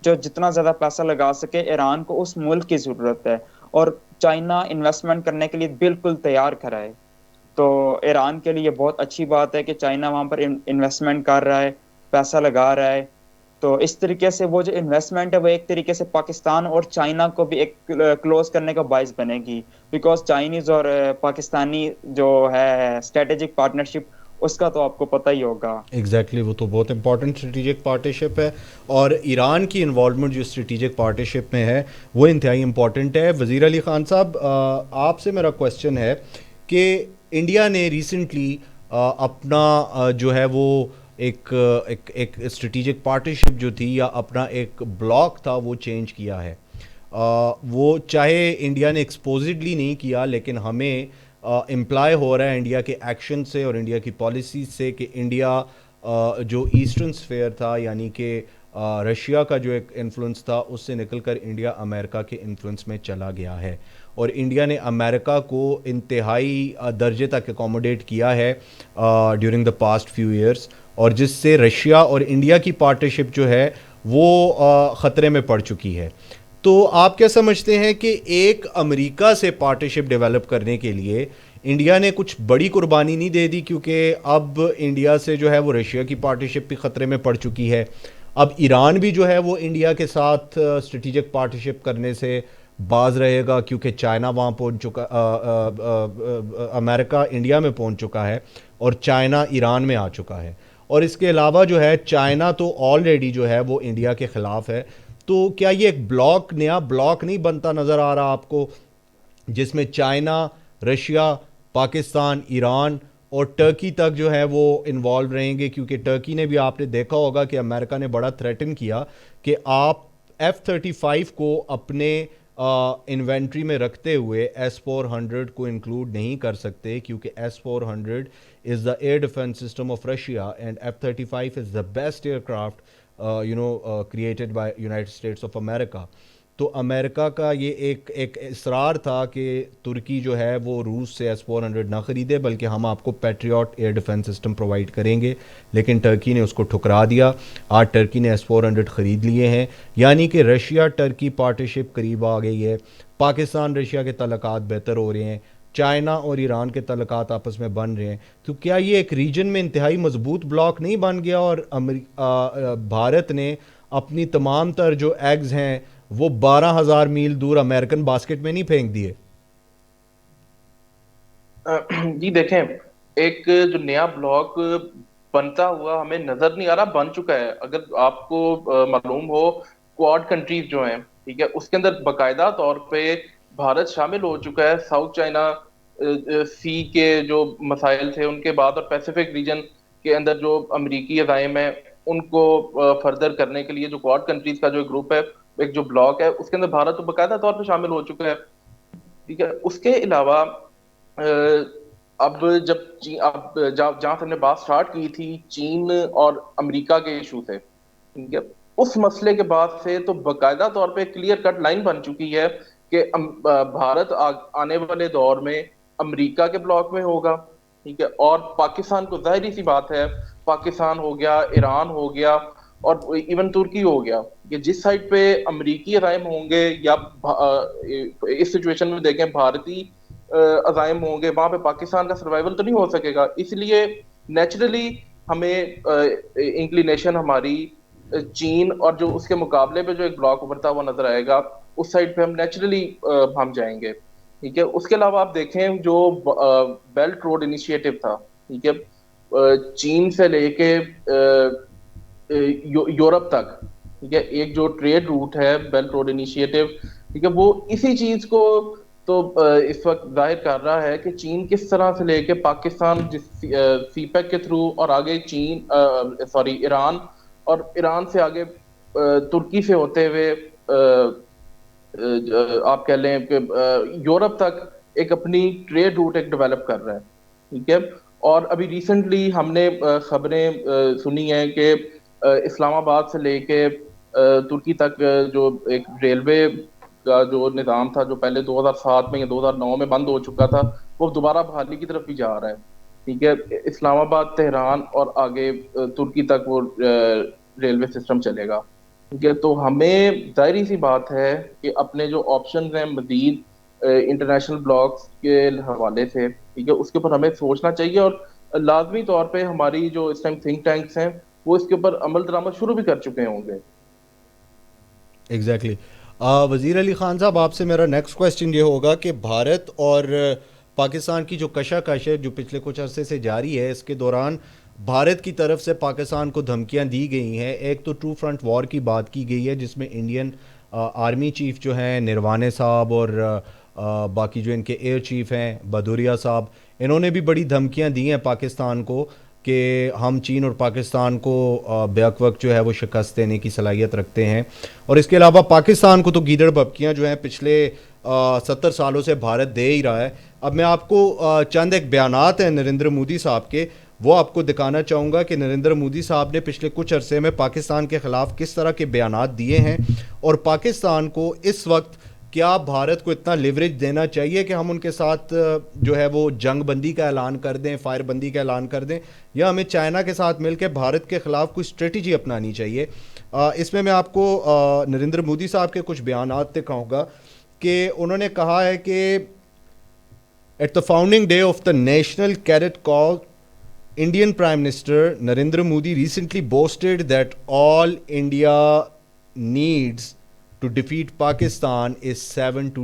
جو جتنا زیادہ پیسہ لگا سکے. ایران کو اس ملک کی ضرورت ہے، اور چائنا انویسٹمنٹ کرنے کے لیے بالکل تیار کھڑا ہے. تو ایران کے لیے بہت اچھی بات ہے کہ چائنا وہاں پر انویسٹمنٹ کر رہا ہے، پیسہ لگا رہا ہے. تو اس طریقے سے وہ جو انویسٹمنٹ ہے وہ ایک طریقے سے پاکستان اور چائنا کو بھی ایک کلوز کرنے کا باعث بنے گی، بیکاز چائنیز اور پاکستانی جو ہے اسٹریٹجک پارٹنرشپ اس کا تو آپ کو پتہ ہی ہوگا. ایگزیکٹلی، وہ تو بہت امپورٹنٹ اسٹریٹجک پارٹنرشپ ہے، اور ایران کی انوالومنٹ جو اسٹریٹجک پارٹنرشپ میں ہے وہ انتہائی امپورٹنٹ ہے. وزیر علی خان صاحب، آپ سے میرا کویسچن ہے کہ انڈیا نے ریسنٹلی اپنا جو ہے وہ ایک اسٹریٹجک پارٹنرشپ جو تھی یا اپنا ایک بلاک تھا وہ چینج کیا ہے. وہ چاہے انڈیا نے ایکسپوزڈلی نہیں کیا، لیکن ہمیں امپلائی ہو رہا ہے انڈیا کے ایکشن سے اور انڈیا کی پالیسیز سے کہ انڈیا جو ایسٹرن سفیئر تھا، یعنی کہ رشیا کا جو ایک انفلوئنس تھا، اس سے نکل کر انڈیا امریکہ کے انفلوئنس میں چلا گیا ہے، اور انڈیا نے امریکہ کو انتہائی درجے تک اکوموڈیٹ کیا ہے during the past few years, اور جس سے رشیا اور انڈیا کی پارٹنرشپ جو ہے وہ خطرے میں پڑ چکی ہے. تو آپ کیا سمجھتے ہیں کہ ایک امریکہ سے پارٹنرشپ ڈیولپ کرنے کے لیے انڈیا نے کچھ بڑی قربانی نہیں دے دی، کیونکہ اب انڈیا سے جو ہے وہ رشیا کی پارٹنرشپ بھی خطرے میں پڑ چکی ہے، اب ایران بھی جو ہے وہ انڈیا کے ساتھ اسٹریٹجک پارٹنرشپ کرنے سے باز رہے گا کیونکہ چائنا وہاں پہنچ چکا، امریکہ انڈیا میں پہنچ چکا ہے اور چائنا ایران میں آ چکا ہے، اور اس کے علاوہ جو ہے چائنا تو آلریڈی جو ہے وہ انڈیا کے خلاف ہے. تو کیا یہ ایک بلاک، نیا بلاک نہیں بنتا نظر آ رہا آپ کو، جس میں چائنا، رشیا، پاکستان، ایران اور ٹرکی تک جو ہے وہ انوالو رہیں گے؟ کیونکہ ٹرکی نے بھی، آپ نے دیکھا ہوگا کہ امریکہ نے بڑا تھریٹن کیا کہ آپ F-35 کو اپنے انوینٹری میں رکھتے ہوئے S-400 کو انکلوڈ نہیں کر سکتے، کیونکہ S-400 is the air defence system of Russia and F-35 is the best aircraft created by United States of America. تو امریکہ کا یہ ایک اصرار تھا کہ ترکی جو ہے وہ روس سے S-400 نہ خریدے، بلکہ ہم آپ کو Patriot air defence system provide کریں گے، لیکن ٹرکی نے اس کو ٹھکرا دیا. آج ٹرکی نے S-400 خرید لیے ہیں، یعنی کہ رشیا ٹرکی پارٹنرشپ قریب آ گئی ہے. پاکستان رشیا کے تعلقات بہتر ہو رہے ہیں، چائنا اور ایران کے تعلقات آپس میں بن رہے ہیں. تو کیا یہ ایک ریجن میں انتہائی مضبوط بلاک نہیں بن گیا، اور بھارت نے اپنی تمام تر جو ایگز ہیں وہ 12,000 میل دور امریکن باسکٹ میں نہیں پھینک دیے؟ جی دیکھیں، ایک جو نیا بلاک بنتا ہوا ہمیں نظر نہیں آ رہا، بن چکا ہے. اگر آپ کو معلوم ہو، کواد کنٹریز جو ہیں، ٹھیک ہے، اس کے اندر باقاعدہ طور پہ بھارت شامل ہو چکا ہے. ساؤتھ چائنا سی کے جو مسائل تھے ان کے بعد، اور پیسیفک ریجن کے اندر جو امریکی عزائم ہیں ان کو فردر کرنے کے لیے جو کواد کنٹریز کا جو گروپ ہے، ایک جو بلاک ہے، اس کے اندر بھارت تو باقاعدہ طور پہ شامل ہو چکا ہے. ٹھیک ہے، اس کے علاوہ اب جب اب جہاں سے ہم نے بات سٹارٹ کی تھی چین اور امریکہ کے ایشو سے، ٹھیک ہے، اس مسئلے کے بعد سے تو باقاعدہ طور پہ کلیئر کٹ لائن بن چکی ہے کہ بھارت آنے والے دور میں امریکہ کے بلاک میں ہوگا. ٹھیک ہے، اور پاکستان کو ظاہری سی بات ہے، پاکستان ہو گیا، ایران ہو گیا، اور ایون ترکی ہو گیا، کہ جس سائڈ پہ امریکی عزائم ہوں گے یا اس سچویشن میں دیکھیں بھارتی عزائم ہوں گے، وہاں پہ پاکستان کا سروائیول تو نہیں ہو سکے گا. اس لیے نیچرلی ہمیں انکلینیشن ہماری چین اور جو اس کے مقابلے پہ جو ایک بلاک ابھرتا ہوا نظر آئے گا اس سائڈ پہ ہم نیچرلی ہم جائیں گے. ٹھیک ہے، اس کے علاوہ آپ دیکھیں جو بیلٹ روڈ انیشیٹو تھا، ٹھیک ہے، چین سے لے کے یورپ تک، ٹھیک ہے، ایک جو ٹریڈ روٹ ہے بیلٹ روڈ انیشیٹو، ٹھیک ہے، وہ اسی چیز کو تو اس وقت ظاہر کر رہا ہے کہ چین کس طرح سے لے کے پاکستان سی پیک کے تھرو اور آگے ایران، اور ایران سے آگے ترکی سے ہوتے ہوئے آپ کہہ لیں کہ یورپ تک ایک اپنی ٹریڈ روٹ ایک ڈیولپ کر رہا ہے. ٹھیک ہے، اور ابھی ریسنٹلی ہم نے خبریں سنی ہیں کہ اسلام آباد سے لے کے ترکی تک جو ایک ریلوے کا جو نظام تھا جو پہلے 2007 میں یا 2009 میں بند ہو چکا تھا، وہ دوبارہ بحالی کی طرف بھی جا رہا ہے. ٹھیک ہے، اسلام آباد، تہران اور آگے ترکی تک وہ ریلوے سسٹم چلے گا. ٹھیک ہے، تو ہمیں ظاہری سی بات ہے کہ اپنے جو آپشنز ہیں مزید انٹرنیشنل بلاکس کے حوالے سے، ٹھیک ہے، اس کے اوپر ہمیں سوچنا چاہیے، اور لازمی طور پہ ہماری جو اس ٹائم تھنک ٹینکس ہیں وہ اس کے اوپر عمل درآمد شروع بھی کر چکے ہوں گے. ایگزیکٹلی. وزیر علی خان صاحب، آپ سے میرا نیکسٹ کویسچن یہ ہوگا کہ بھارت اور پاکستان کی جو کشاکش ہے جو پچھلے کچھ عرصے سے جاری ہے، اس کے دوران بھارت کی طرف سے پاکستان کو دھمکیاں دی گئی ہیں. ایک تو ٹرو فرنٹ وار کی بات کی گئی ہے جس میں انڈین آرمی چیف جو ہیں نروانے صاحب اور باقی جو ان کے ایئر چیف ہیں بھدوریا صاحب، انہوں نے بھی بڑی دھمکیاں دی ہیں پاکستان کو کہ ہم چین اور پاکستان کو بیک وقت جو ہے وہ شکست دینے کی صلاحیت رکھتے ہیں. اور اس کے علاوہ پاکستان کو تو گیدڑ بھبکیاں جو ہیں پچھلے 70 سالوں سے بھارت دے ہی رہا ہے. اب میں آپ کو چند ایک بیانات ہیں نریندر مودی صاحب کے، وہ آپ کو دکھانا چاہوں گا کہ نریندر مودی صاحب نے پچھلے کچھ عرصے میں پاکستان کے خلاف کس طرح کے بیانات دیے ہیں، اور پاکستان کو اس وقت کیا بھارت کو اتنا لیوریج دینا چاہیے کہ ہم ان کے ساتھ جو ہے وہ جنگ بندی کا اعلان کر دیں، فائر بندی کا اعلان کر دیں، یا ہمیں چائنا کے ساتھ مل کے بھارت کے خلاف کوئی اسٹریٹجی اپنانی چاہیے. اس میں آپ کو نریندر مودی صاحب کے کچھ بیانات دکھاؤں گا کہ انہوں نے کہا ہے کہ at the founding day of the national cadet corps Indian Prime Minister Narendra Modi recently boasted that all India needs to defeat Pakistan is 7 to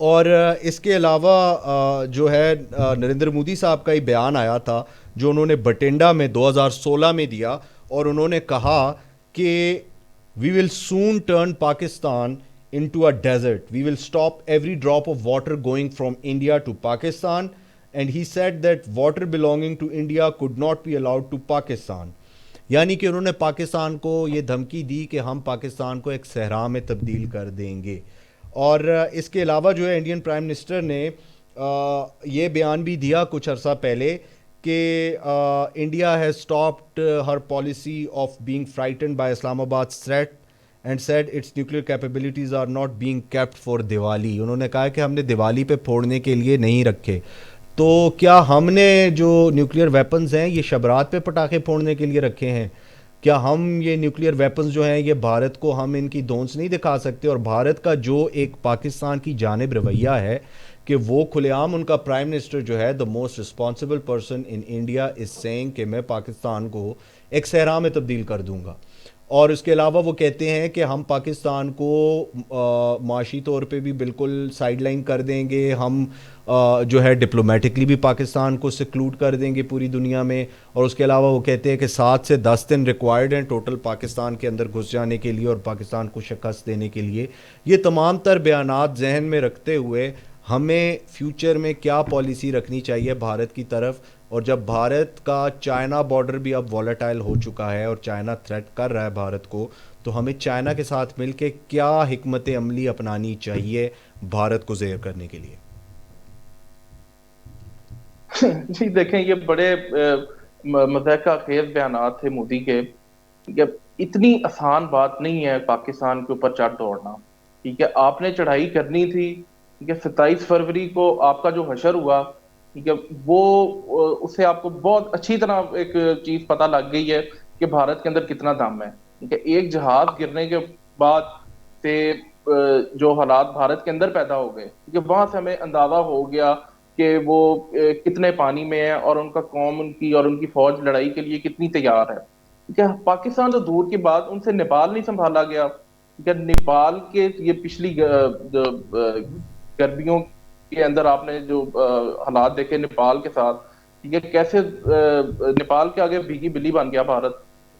اور اس کے علاوہ جو ہے نریندر مودی صاحب کا ہی بیان آیا تھا جو انہوں نے بٹنڈا میں 2016 میں دیا, اور انہوں نے کہا کہ we will soon turn Pakistan into a desert. We will stop every drop of water going from India to Pakistan. And he said that water belonging to India could not be allowed to Pakistan. یعنی کہ انہوں نے پاکستان کو یہ دھمکی دی کہ ہم پاکستان کو ایک صحرا میں تبدیل کر دیں گے. اور اس کے علاوہ جو ہے انڈین پرائم منسٹر نے یہ بیان بھی دیا کچھ عرصہ پہلے کہ India has stopped her policy of being frightened by Islamabad threat and said its nuclear capabilities are not being kept for Diwali. انہوں نے کہا کہ ہم نے دیوالی پہ پھوڑنے کے لیے نہیں رکھے. تو کیا ہم نے جو نیوکلیئر ویپنز ہیں یہ شبرات پہ پٹاخے پھوڑنے کے لیے رکھے ہیں؟ کیا ہم یہ نیوکلیئر ویپنز جو ہیں یہ بھارت کو ہم ان کی دونس نہیں دکھا سکتے؟ اور بھارت کا جو ایک پاکستان کی جانب رویہ ہے کہ وہ کھلے عام ان کا پرائم منسٹر جو ہے the most responsible person in India is saying کہ میں پاکستان کو ایک صحرا میں تبدیل کر دوں گا. اور اس کے علاوہ وہ کہتے ہیں کہ ہم پاکستان کو معاشی طور پہ بھی بالکل سائڈ لائن کر دیں گے, ہم جو ہے ڈپلومیٹکلی بھی پاکستان کو سیکلوڈ کر دیں گے پوری دنیا میں. اور اس کے علاوہ وہ کہتے ہیں کہ 7 سے 10 دن ریکوائرڈ ہیں ٹوٹل پاکستان کے اندر گھس جانے کے لیے اور پاکستان کو شکست دینے کے لیے. یہ تمام تر بیانات ذہن میں رکھتے ہوئے ہمیں فیوچر میں کیا پالیسی رکھنی چاہیے بھارت کی طرف. اور جب بھارت کا چائنا بارڈر بھی اب والیٹائل ہو چکا ہے اور چائنا تھریٹ کر رہا ہے بھارت کو, تو ہمیں چائنا کے ساتھ مل کے کیا حکمت عملی اپنانی چاہیے بھارت کو زیر کرنے کے لیے؟ جی دیکھیں, یہ بڑے مضحکہ خیز بیانات تھے مودی کے. اتنی آسان بات نہیں ہے پاکستان کے اوپر چڑھ دوڑنا. ٹھیک ہے, آپ نے چڑھائی کرنی تھی. ٹھیک ہے, 27 فروری کو آپ کا جو حشر ہوا, ٹھیک ہے, وہ اس سے آپ کو بہت اچھی طرح ایک چیز پتہ لگ گئی ہے کہ بھارت کے اندر کتنا دم ہے. ٹھیک ہے, ایک جہاز گرنے کے بعد سے جو حالات بھارت کے اندر پیدا ہو گئے, ٹھیک ہے, وہاں سے ہمیں اندازہ ہو گیا کہ وہ کتنے پانی میں ہیں اور ان کا قوم ان کی اور ان کی فوج لڑائی کے لیے کتنی تیار ہے. ٹھیک ہے, پاکستان تو دور کی بات, ان سے نیپال نہیں سنبھالا گیا. ٹھیک ہے, نیپال کے یہ پچھلی گرمیوں کے اندر آپ نے جو حالات دیکھے نیپال کے ساتھ, ٹھیک ہے, کیسے نیپال کے آگے بھیگی بلی بن گیا بھارت.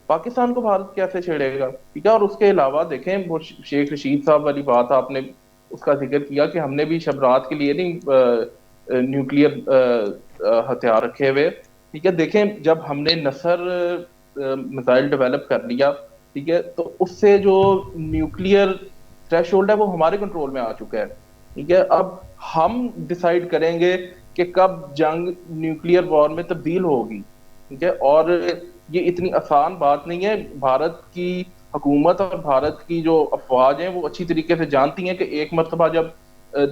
پاکستان کو بھارت کیسے چھیڑے گا؟ ٹھیک ہے, اور اس کے علاوہ دیکھیں وہ شیخ رشید صاحب والی بات آپ نے اس کا ذکر کیا کہ ہم نے بھی شبرات کے لیے نہیں نیوکلیئر ہتھیار رکھے ہوئے. ٹھیک ہے, دیکھیں جب ہم نے نصر میزائل ڈیولپ کر لیا, ٹھیک ہے, تو اس سے جو نیوکلیئر تھریش ہولڈ ہے وہ ہمارے کنٹرول میں آ چکا ہے. ٹھیک ہے, اب ہم ڈیسائیڈ کریں گے کہ کب جنگ نیوکلیئر وار میں تبدیل ہوگی. ٹھیک ہے, اور یہ اتنی آسان بات نہیں ہے. بھارت کی حکومت اور بھارت کی جو افواج ہیں وہ اچھی طریقے سے جانتی ہیں کہ ایک مرتبہ جب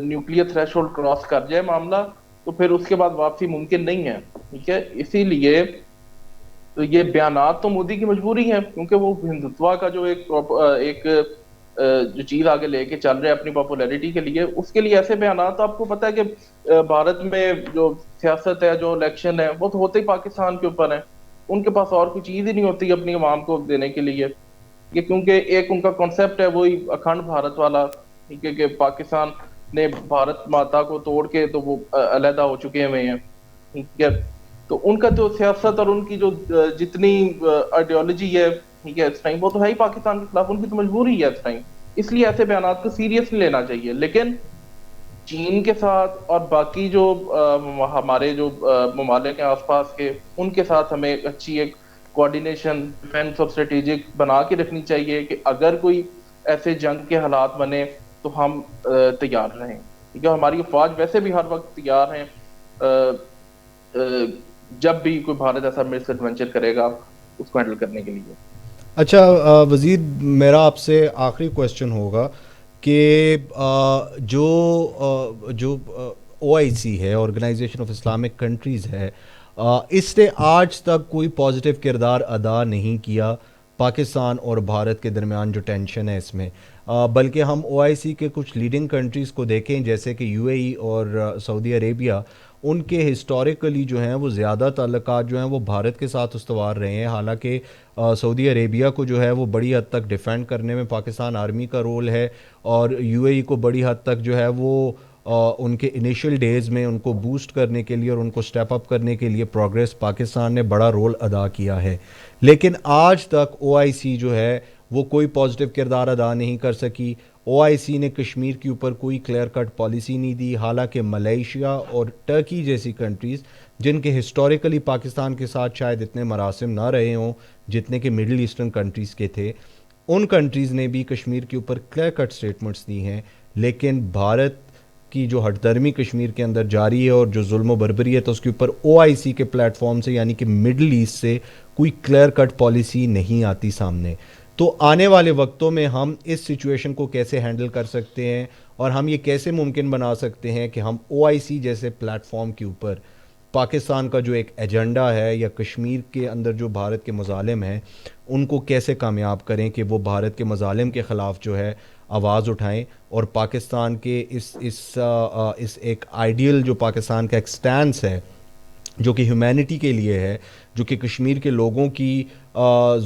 نیوکلیئر تھریش ہولڈ کراس کر جائے معاملہ تو پھر اس کے بعد واپسی ممکن نہیں ہے. ٹھیک ہے, اسی لیے تو یہ بیانات تو مودی کی مجبوری ہے کیونکہ وہ ہندوتوا کا جو ایک جو چیز آگے لے کے چل رہے ہیں اپنی پاپولیرٹی کے لیے, اس کے لیے ایسے بیانات. آپ کو پتہ ہے کہ بھارت میں جو سیاست ہے, جو الیکشن ہے, وہ تو ہوتے ہی پاکستان کے اوپر ہیں. ان کے پاس اور کوئی چیز ہی نہیں ہوتی اپنی عوام کو دینے کے لیے, یہ کیونکہ ایک ان کا کانسیپٹ ہے وہی اکھنڈ بھارت والا. ٹھیک ہے, کہ پاکستان نے بھارت ماتا کو توڑ کے تو وہ علیحدہ ہو چکے ہوئے ہیں. ٹھیک ہے, تو ان کا جو سیاست اور ان کی جو جتنی آئیڈیالوجی ہے, ٹھیک ہے, اس ٹائم وہ تو ہے ہی پاکستان کے خلاف. ان کی تو مجبوری ہے اس ٹائم, اس لیے ایسے بیانات کو سیریسلی لینا چاہیے. لیکن چین کے ساتھ اور باقی جو ہمارے جو ممالک ہیں آس پاس کے, ان کے ساتھ ہمیں اچھی ایک کوآرڈینیشن ڈیفینس اور اسٹریٹجک بنا کے رکھنی چاہیے کہ اگر کوئی ایسے جنگ کے حالات بنے تو ہم تیار رہیں. ٹھیک ہے, ہماری افواج ویسے بھی ہر وقت تیار ہیں جب بھی کوئی بھارت ایسا مس ایڈونچر کرے گا اس کو ہینڈل کرنے کے لیے. اچھا وزیر, میرا آپ سے آخری کویسچن ہوگا کہ جو OIC ہے, آرگنائزیشن آف اسلامک کنٹریز ہے, اس نے آج تک کوئی پازیٹیو کردار ادا نہیں کیا پاکستان اور بھارت کے درمیان جو ٹینشن ہے اس میں. بلکہ ہم او آئی سی کے کچھ لیڈنگ کنٹریز کو دیکھیں جیسے کہ یو اے ای اور سعودی عربیہ، ان کے ہسٹوریکلی جو ہیں وہ زیادہ تعلقات جو ہیں وہ بھارت کے ساتھ استوار رہے ہیں. حالانکہ سعودی عربیہ کو جو ہے وہ بڑی حد تک ڈیفینڈ کرنے میں پاکستان آرمی کا رول ہے، اور یو اے ای کو بڑی حد تک جو ہے وہ ان کے انیشیل ڈیز میں ان کو بوسٹ کرنے کے لیے اور ان کو سٹیپ اپ کرنے کے لیے پروگریس پاکستان نے بڑا رول ادا کیا ہے. لیکن آج تک او آئی سی جو ہے وہ کوئی پازیٹیو کردار ادا نہیں کر سکی. او آئی سی نے کشمیر کے اوپر کوئی کلیئر کٹ پالیسی نہیں دی، حالانکہ ملیشیا اور ٹرکی جیسی کنٹریز جن کے ہسٹوریکلی پاکستان کے ساتھ شاید اتنے مراسم نہ رہے ہوں جتنے کہ مڈل ایسٹرن کنٹریز کے تھے، ان کنٹریز نے بھی کشمیر کے اوپر کلیئر کٹ سٹیٹمنٹس دی ہیں. لیکن بھارت کی جو ہٹ درمی کشمیر کے اندر جاری ہے اور جو ظلم و بربریت ہے اس کے اوپر او آئی سی کے پلیٹ فارم سے یعنی کہ مڈل ایسٹ سے کوئی کلیئر کٹ پالیسی نہیں آتی سامنے. تو آنے والے وقتوں میں ہم اس سچویشن کو کیسے ہینڈل کر سکتے ہیں اور ہم یہ کیسے ممکن بنا سکتے ہیں کہ ہم او آئی سی جیسے پلیٹ فارم کے اوپر پاکستان کا جو ایک ایجنڈا ہے یا کشمیر کے اندر جو بھارت کے مظالم ہیں ان کو کیسے کامیاب کریں کہ وہ بھارت کے مظالم کے خلاف جو ہے آواز اٹھائیں اور پاکستان کے اس ایک آئیڈیل جو پاکستان کا ایک سٹینس ہے جو کہ ہیومینٹی کے لیے ہے، جو کہ کشمیر کے لوگوں کی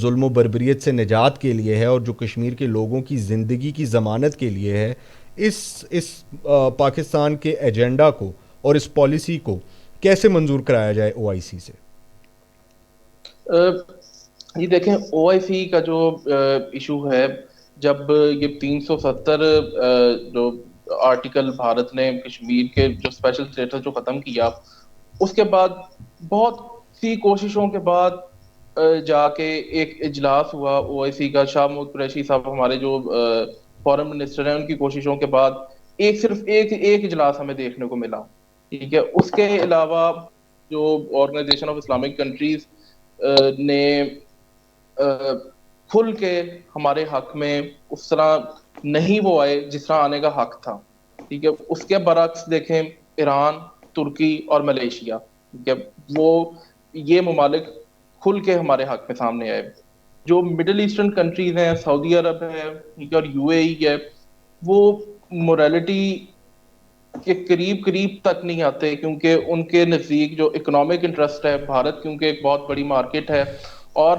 ظلم و بربریت سے نجات کے لیے ہے اور جو کشمیر کے لوگوں کی زندگی کی ضمانت کے لیے ہے، اس پاکستان کے ایجنڈا کو اور اس پالیسی کو کیسے منظور کرایا جائے او آئی سی سے؟ یہ دیکھیں او آئی سی کا جو ایشو ہے، جب یہ 370 جو آرٹیکل بھارت نے کشمیر کے جو اسپیشل اسٹیٹس جو ختم کیا، اس کے بعد بہت سی کوششوں کے بعد جا کے ایک اجلاس ہوا او آئی سی کا. شاہ محمود قریشی صاحب ہمارے جو فارن منسٹر ہیں، ان کی کوششوں کے بعد صرف ایک اجلاس ہمیں دیکھنے کو ملا. ٹھیک ہے، اس کے علاوہ جو آرگنائزیشن آف اسلامک کنٹریز نے کھل کے ہمارے حق میں اس طرح نہیں وہ آئے جس طرح آنے کا حق تھا. ٹھیک ہے، اس کے برعکس دیکھیں ایران، ترکی اور ملیشیا، ٹھیک ہے، وہ یہ ممالک کھل کے ہمارے حق میں سامنے آئے. جو مڈل ایسٹرن کنٹریز ہیں، سعودی عرب ہے اور یو اے ای ہے، وہ موریلٹی کے قریب تک نہیں آتے، کیونکہ ان کے نزدیک جو اکنامک انٹرسٹ ہے، بھارت کیونکہ ایک بہت بڑی مارکیٹ ہے، اور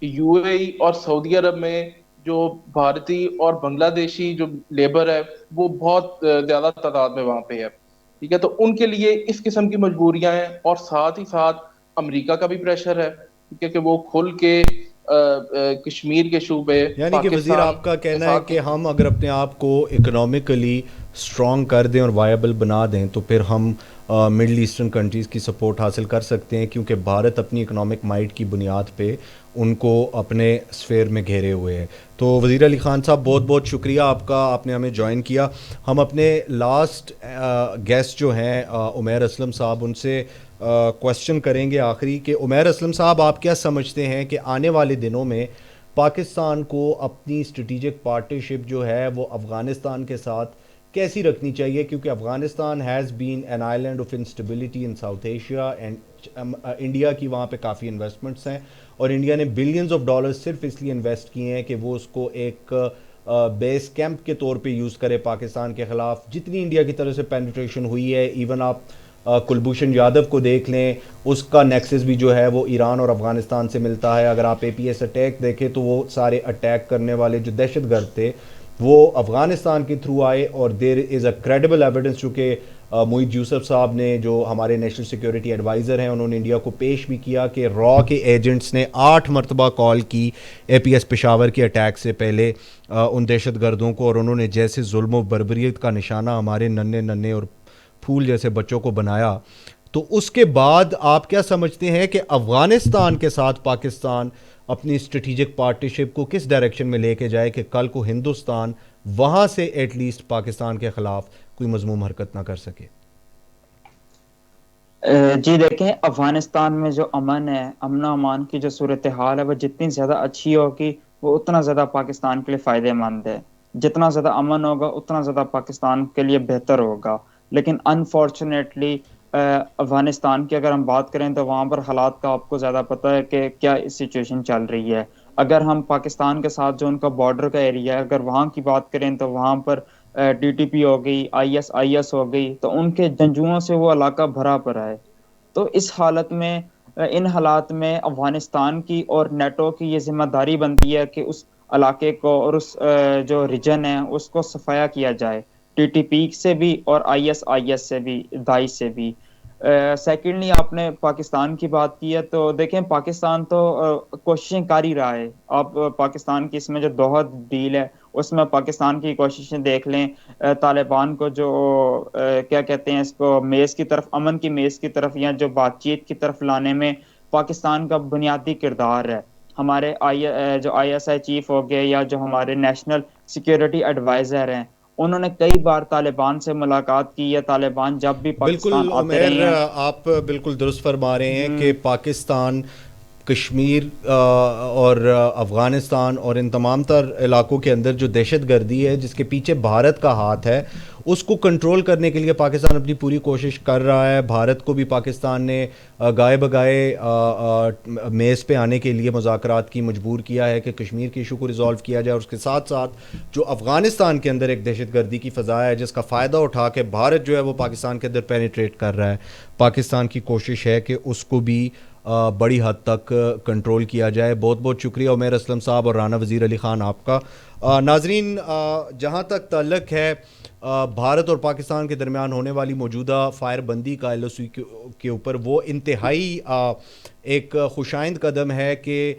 یو اے ای اور سعودی عرب میں جو بھارتی اور بنگلہ دیشی جو لیبر ہے وہ بہت زیادہ تعداد میں وہاں پہ ہے. ٹھیک ہے، تو ان کے لیے اس قسم کی مجبوریاں ہیں، اور ساتھ ہی ساتھ امریکہ کا بھی پریشر ہے، ٹھیک ہے، کہ وہ کھل کے کشمیر کے شعبے یعنی کہ وزیر آپ کا کہنا ہے کہ ہم اگر اپنے آپ کو اکنامکلی اسٹرانگ کر دیں اور وائبل بنا دیں تو پھر ہم مڈل ایسٹرن کنٹریز کی سپورٹ حاصل کر سکتے ہیں، کیونکہ بھارت اپنی اکنامک مائٹ کی بنیاد پہ ان کو اپنے اسفیئر میں گھیرے ہوئے ہے. تو وزیر علی خان صاحب بہت بہت شکریہ آپ کا، آپ نے ہمیں جوائن کیا. ہم اپنے لاسٹ گیسٹ جو ہیں عمیر اسلم صاحب، ان سے کوشچن کریں گے آخری کہ عمیر اسلم صاحب آپ کیا سمجھتے ہیں کہ آنے والے دنوں میں پاکستان کو اپنی اسٹریٹجک پارٹنرشپ جو ہے وہ افغانستان کے ساتھ کیسی رکھنی چاہیے، کیونکہ Afghanistan has been an island of instability in South Asia and India کی وہاں پہ کافی انویسٹمنٹس ہیں، اور انڈیا نے بلینز آف ڈالرز صرف اس لیے انویسٹ کیے ہیں کہ وہ اس کو ایک بیس کیمپ کے طور پہ یوز کرے پاکستان کے خلاف. جتنی انڈیا کی طرف سے پینیٹریشن ہوئی ہے، ایون آپ کلبھوشن یادو کو دیکھ لیں، اس کا نیکسس بھی جو ہے وہ ایران اور افغانستان سے ملتا ہے. اگر آپ اے پی ایس اٹیک دیکھیں تو وہ سارے اٹیک کرنے والے جو دہشت گرد تھے وہ افغانستان کے تھرو آئے، اور دیر از اے کریڈیبل ایویڈنس چونکہ محیط یوسف صاحب نے جو ہمارے نیشنل سیکیورٹی ایڈوائزر ہیں انہوں نے انڈیا کو پیش بھی کیا کہ را کے ایجنٹس نے 8 مرتبہ کال کی اے پی ایس پشاور کے اٹیک سے پہلے ان دہشت گردوں کو، اور انہوں نے جیسے ظلم و بربریت کا نشانہ ہمارے ننھے اور پھول جیسے بچوں کو بنایا. تو اس کے بعد آپ کیا سمجھتے ہیں کہ افغانستان کے ساتھ پاکستان اپنی اسٹریٹجک پارٹنرشپ کو کس ڈائریکشن میں لے کے جائے کہ کل کو ہندوستان وہاں سے ایٹ لیسٹ پاکستان کے خلاف کوئی مذموم حرکت نہ کر سکے؟ جی دیکھیں، افغانستان میں جو امن ہے، امن و امان کی جو صورتحال ہے، وہ جتنی زیادہ اچھی ہوگی وہ اتنا زیادہ پاکستان کے لیے فائدہ مند ہے. جتنا زیادہ امن ہوگا اتنا زیادہ پاکستان کے لیے بہتر ہوگا. لیکن انفارچونیٹلی افغانستان کی اگر ہم بات کریں تو وہاں پر حالات کا آپ کو زیادہ پتہ ہے کہ کیا سچویشن چل رہی ہے. اگر ہم پاکستان کے ساتھ جو ان کا بارڈر کا ایریا ہے اگر وہاں کی بات کریں تو وہاں پر ٹی ٹی پی ہو گئی، آئی ایس ہو گئی، تو ان کے جنگجوؤں سے وہ علاقہ بھرا پڑا ہے۔ تو اس حالت میں ان حالات میں افغانستان کی اور نیٹو کی یہ ذمہ داری بنتی ہے کہ اس علاقے کو اور اس جو ریجن ہے اس کو صفایا کیا جائے، ٹی ٹی پی سے بھی اور آئی ایس سے بھی، داعش سے بھی۔ سیکنڈلی آپ نے پاکستان کی بات کی ہے، تو دیکھیں پاکستان تو کوششیں کر ہی رہا ہے۔ آپ پاکستان کی اس میں جو دوحہ ڈیل ہے اس میں پاکستان کی کوششیں دیکھ لیں، طالبان کو جو کیا کہتے ہیں اس کو میز کی طرف، امن کی میز کی طرف یا جو بات چیت کی طرف لانے میں پاکستان کا بنیادی کردار ہے۔ ہمارے جو آئی ایس آئی چیف ہو گئے یا جو ہمارے نیشنل سیکیورٹی ایڈوائزر ہیں، انہوں نے کئی بار طالبان سے ملاقات کی ہے۔ طالبان جب بھی پاکستان بالکل آتے رہے عمیر، ہیں۔ آپ بالکل درست فرما رہے ہیں کہ پاکستان کشمیر اور افغانستان اور ان تمام تر علاقوں کے اندر جو دہشت گردی ہے جس کے پیچھے بھارت کا ہاتھ ہے، اس کو کنٹرول کرنے کے لیے پاکستان اپنی پوری کوشش کر رہا ہے۔ بھارت کو بھی پاکستان نے گائے بگائے میز پہ آنے کے لیے مذاکرات کی مجبور کیا ہے کہ کشمیر کے ایشو کو ریزالو کیا جائے، اور اس کے ساتھ ساتھ جو افغانستان کے اندر ایک دہشت گردی کی فضا ہے جس کا فائدہ اٹھا کے بھارت جو ہے وہ پاکستان کے اندر پینیٹریٹ کر رہا ہے، پاکستان کی کوشش ہے کہ اس کو بھی بڑی حد تک کنٹرول کیا جائے۔ بہت بہت شکریہ عمیر اسلم صاحب اور رانا وزیر علی خان آپ کا۔ ناظرین، جہاں تک تعلق ہے بھارت اور پاکستان کے درمیان ہونے والی موجودہ فائر بندی کا ایل او سی کے اوپر، وہ انتہائی ایک خوشائند قدم ہے کہ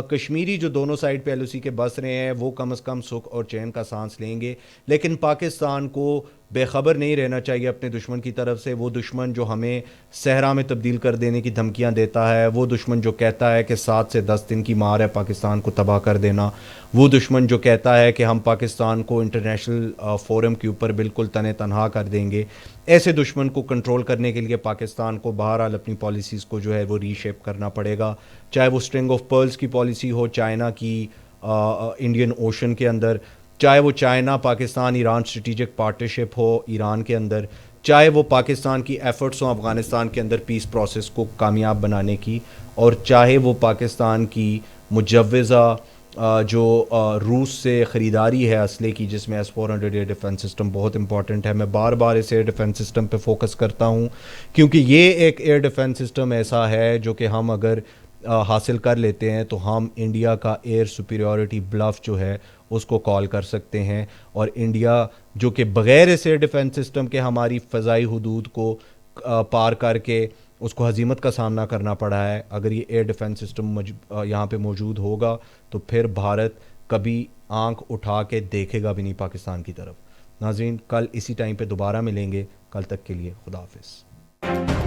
کشمیری جو دونوں سائڈ پہ ایل او سی کے بس رہے ہیں وہ کم از کم سکھ اور چین کا سانس لیں گے، لیکن پاکستان کو بے خبر نہیں رہنا چاہیے اپنے دشمن کی طرف سے۔ وہ دشمن جو ہمیں صحرا میں تبدیل کر دینے کی دھمکیاں دیتا ہے، وہ دشمن جو کہتا ہے کہ 7 سے 10 دن کی مار ہے پاکستان کو تباہ کر دینا، وہ دشمن جو کہتا ہے کہ ہم پاکستان کو انٹرنیشنل فورم کے اوپر بالکل تنے تنہا کر دیں گے، ایسے دشمن کو کنٹرول کرنے کے لیے پاکستان کو بہرحال اپنی پالیسیز کو جو ہے وہ ری شیپ کرنا پڑے گا، چاہے وہ اسٹرنگ آف پرلز کی پالیسی ہو چائنا کی انڈین اوشن کے اندر، چاہے وہ China Pakistan Iran strategic partnership ہو ایران کے اندر، چاہے وہ پاکستان کی ایفرٹس ہوں افغانستان کے اندر پیس پروسیس کو کامیاب بنانے کی، اور چاہے وہ پاکستان کی مجوزہ جو روس سے خریداری ہے اسلحے کی، جس میں S-400 ایئر ڈیفنس سسٹم بہت امپورٹنٹ ہے۔ میں بار بار اس ایئر ڈیفنس سسٹم پہ فوکس کرتا ہوں کیونکہ یہ ایک ایئر ڈیفنس سسٹم ایسا ہے جو کہ ہم اگر حاصل کر لیتے ہیں تو ہم انڈیا کا ایئر سپیریورٹی بلف جو ہے اس کو کال کر سکتے ہیں، اور انڈیا جو کہ بغیر اس ایئر ڈیفنس سسٹم کے ہماری فضائی حدود کو پار کر کے اس کو ہزیمت کا سامنا کرنا پڑا ہے، اگر یہ ایئر ڈیفنس سسٹم یہاں پہ موجود ہوگا تو پھر بھارت کبھی آنکھ اٹھا کے دیکھے گا بھی نہیں پاکستان کی طرف۔ ناظرین، کل اسی ٹائم پہ دوبارہ ملیں گے، کل تک کے لیے خدا حافظ۔